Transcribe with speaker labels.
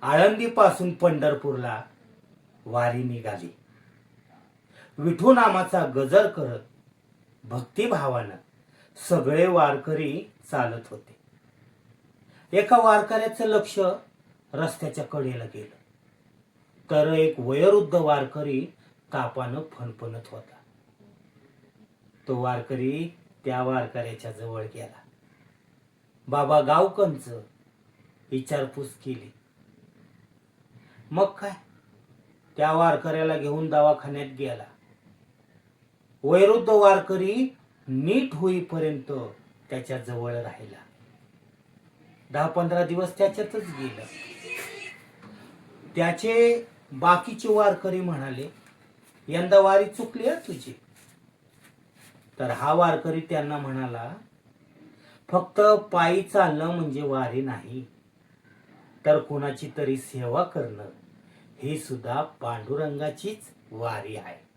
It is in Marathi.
Speaker 1: आळंदीपासून पंढरपूरला वारी निघाली. विठू नामाचा गजर करत भक्तिभावानं सगळे वारकरी चालत होते. एका वारकऱ्याचं लक्ष रस्त्याच्या कडेला गेलं तर एक वयोवृद्ध वारकरी तापानं फणफणत होता. तो वारकरी त्या वारकऱ्याच्या जवळ गेला. बाबा गावकंच विचारपूस केली. मग काय, त्या वारकऱ्याला घेऊन दवाखान्यात गेला. वयोवृद्ध वारकरी नीट होईपर्यंत त्याच्या जवळ राहिला. 10-15 दिवस त्याच्यातच गेलं. त्याचे बाकीचे वारकरी म्हणाले, यंदा वारी चुकली आहे तुझी. तर हा वारकरी त्यांना म्हणाला, फक्त पायी चालणं म्हणजे वारी नाही, तर कुणाची तरी सेवा करणं ही सुद्धा पांडुरंगाचीच वारी आहे.